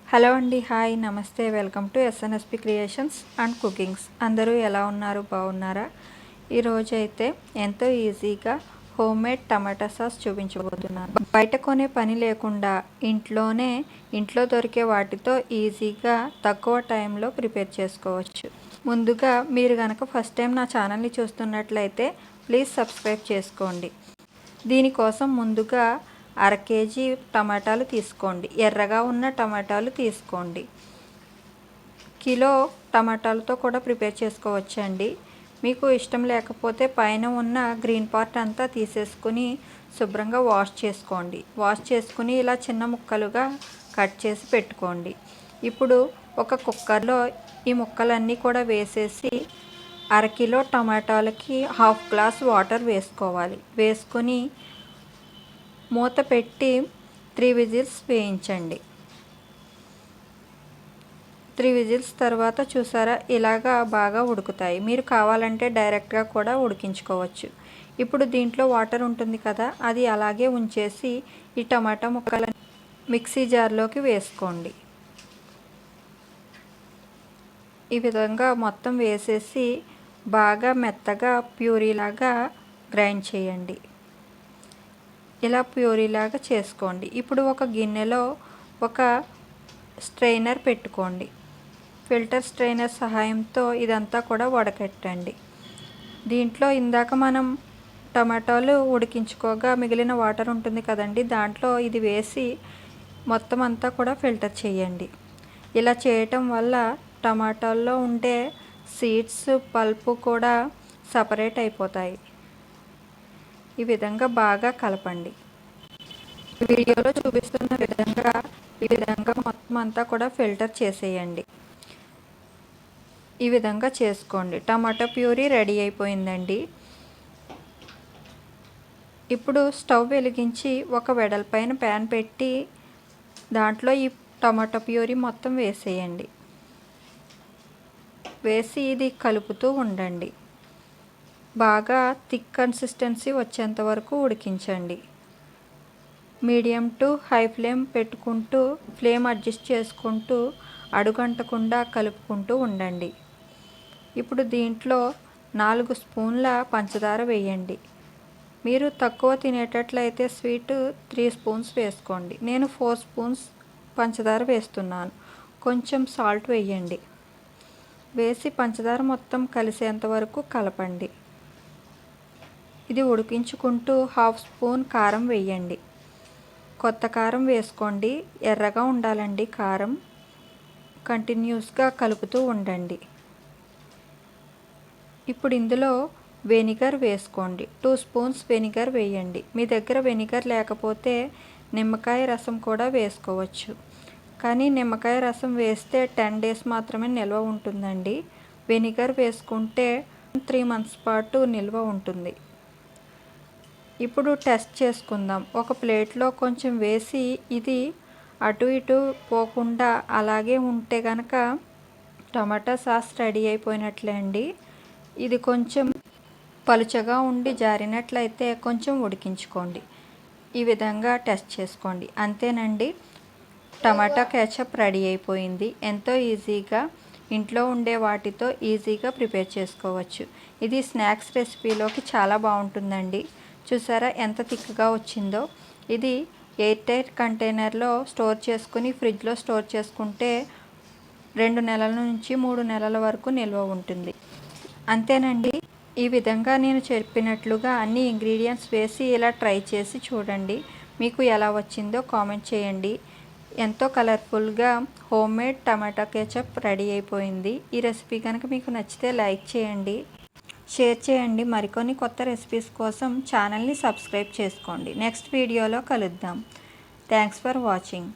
Hello అండి, hi, నమస్తే, welcome to SNSP creations and cookings. అందరూ ఎలా ఉన్నారు, బాగున్నారా? ఈరోజు అయితే ఎంతో ఈజీగా హోమ్మేడ్ టమాటా సాస్ చూపించబోతున్నాను. బయట కొనే పని లేకుండా ఇంట్లో దొరికే వాటితో ఈజీగా తక్కువ టైంలో ప్రిపేర్ చేసుకోవచ్చు. ముందుగా మీరు కనుక ఫస్ట్ టైం నా ఛానల్ని చూస్తున్నట్లయితే ప్లీజ్ సబ్స్క్రైబ్ చేసుకోండి. దీనికోసం ముందుగా అర కేజీ టమాటాలు తీసుకోండి. ఎర్రగా ఉన్న టమాటాలు తీసుకోండి. కిలో టమాటాలతో కూడా ప్రిపేర్ చేసుకోవచ్చండి. మీకు ఇష్టం లేకపోతే పైన ఉన్న గ్రీన్ పార్ట్ అంతా తీసేసుకుని శుభ్రంగా వాష్ చేసుకుని ఇలా చిన్న ముక్కలుగా కట్ చేసి పెట్టుకోండి. ఇప్పుడు ఒక కుక్కర్లో ఈ ముక్కలన్నీ కూడా వేసేసి అరకిలో టమాటాలకి 1/2 గ్లాస్ వాటర్ వేసుకోవాలి. వేసుకొని మూత పెట్టి 3 విజిల్స్ వేయించండి. 3 విజిల్స్ తర్వాత చూసారా, ఇలాగా బాగా ఉడుకుతాయి. మీరు కావాలంటే డైరెక్ట్గా కూడా ఉడికించుకోవచ్చు. ఇప్పుడు దీంట్లో వాటర్ ఉంటుంది కదా, అది అలాగే ఉంచేసి ఈ టమాటా ముక్కలను మిక్సీ జార్లోకి వేసుకోండి. ఈ విధంగా మొత్తం వేసేసి బాగా మెత్తగా ప్యూరీలాగా గ్రైండ్ చేయండి. ఇలా ప్యూరీలాగా చేసుకోండి. ఇప్పుడు ఒక గిన్నెలో ఒక స్ట్రైనర్ పెట్టుకోండి. ఫిల్టర్ స్ట్రైనర్ సహాయంతో ఇదంతా కూడా వడకట్టండి. దీంట్లో ఇందాక మనం టమాటాలు ఉడికించుకోగా మిగిలిన వాటర్ ఉంటుంది కదండి, దాంట్లో ఇది వేసి మొత్తం అంతా కూడా ఫిల్టర్ చేయండి. ఇలా చేయటం వల్ల టమాటాల్లో ఉండే సీడ్స్, పల్పు కూడా సపరేట్ అయిపోతాయి. ఈ విధంగా బాగా కలపండి. వీడియోలో చూపిస్తున్న ఈ విధంగా మొత్తం అంతా కూడా ఫిల్టర్ చేసేయండి. ఈ విధంగా చేసుకోండి. టమాటా ప్యూరీ రెడీ అయిపోయిందండి. ఇప్పుడు స్టవ్ వెలిగించి ఒక వెడల్పైన ప్యాన్ పెట్టి దాంట్లో ఈ టమాటా ప్యూరీ మొత్తం వేసేయండి. వేసి ఇది కలుపుతూ ఉండండి. బాగా థిక్ కన్సిస్టెన్సీ వచ్చేంత వరకు ఉడికించండి. మీడియం టు హై ఫ్లేమ్ పెట్టుకుంటూ ఫ్లేమ్ అడ్జస్ట్ చేసుకుంటూ అడుగంటకుండా కలుపుకుంటూ ఉండండి. ఇప్పుడు దీంట్లో 4 స్పూన్ల పంచదార వేయండి. మీరు తక్కువ తినేటట్లయితే స్వీట్ 3 స్పూన్స్ వేసుకోండి. నేను 4 స్పూన్స్ పంచదార వేస్తున్నాను. కొంచెం సాల్ట్ వేయండి. వేసి పంచదార మొత్తం కలిసేంత వరకు కలపండి. ఇది ఉడికించుకుంటూ 1/2 స్పూన్ కారం వేయండి. కొత్త కారం వేసుకోండి. ఎర్రగా ఉండాలండి కారం. కంటిన్యూస్గా కలుపుతూ ఉండండి. ఇప్పుడు ఇందులో వెనిగర్ వేసుకోండి. 2 స్పూన్స్ వెనిగర్ వేయండి. మీ దగ్గర వెనిగర్ లేకపోతే నిమ్మకాయ రసం కూడా వేసుకోవచ్చు. కానీ నిమ్మకాయ రసం వేస్తే 10 డేస్ మాత్రమే నిల్వ ఉంటుందండి. వెనిగర్ వేసుకుంటే 3 మంత్స్ పాటు నిల్వ ఉంటుంది. ఇప్పుడు టెస్ట్ చేసుకుందాం. ఒక ప్లేట్లో కొంచెం వేసి ఇది అటు ఇటు పోకుండా అలాగే ఉంటే కనుక టమాటా సాస్ రెడీ అయిపోయినట్లే అండి. ఇది కొంచెం పలుచగా ఉండి జారినట్లయితే కొంచెం ఉడికించుకోండి. ఈ విధంగా టెస్ట్ చేసుకోండి. అంతేనండి, టమాటా ketchup రెడీ అయిపోయింది. ఎంతో ఈజీగా ఇంట్లో ఉండే వాటితో ఈజీగా ప్రిపేర్ చేసుకోవచ్చు. ఇది స్నాక్స్ రెసిపీలోకి చాలా బాగుంటుందండి. చూసారా ఎంత థిక్గా వచ్చిందో. ఇది ఎయిర్ టైట్ కంటైనర్లో స్టోర్ చేసుకుని ఫ్రిడ్జ్లో స్టోర్ చేసుకుంటే 2 నెలల నుంచి 3 నెలల వరకు నిల్వ ఉంటుంది. అంతేనండి, ఈ విధంగా నేను చెప్పినట్లుగా అన్ని ఇంగ్రీడియంట్స్ వేసి ఇలా ట్రై చేసి చూడండి. మీకు ఎలా వచ్చిందో కామెంట్ చేయండి. ఎంతో కలర్ఫుల్గా హోమ్మేడ్ టమాటా ketchup రెడీ అయిపోయింది. ఈ రెసిపీ కనుక మీకు నచ్చితే లైక్ చేయండి, షేర్ చేయండి. మరికొన్ని కొత్త రెసిపీస్ కోసం ఛానల్ని సబ్స్క్రైబ్ చేసుకోండి. నెక్స్ట్ వీడియోలో కలుద్దాం. Thanks for watching.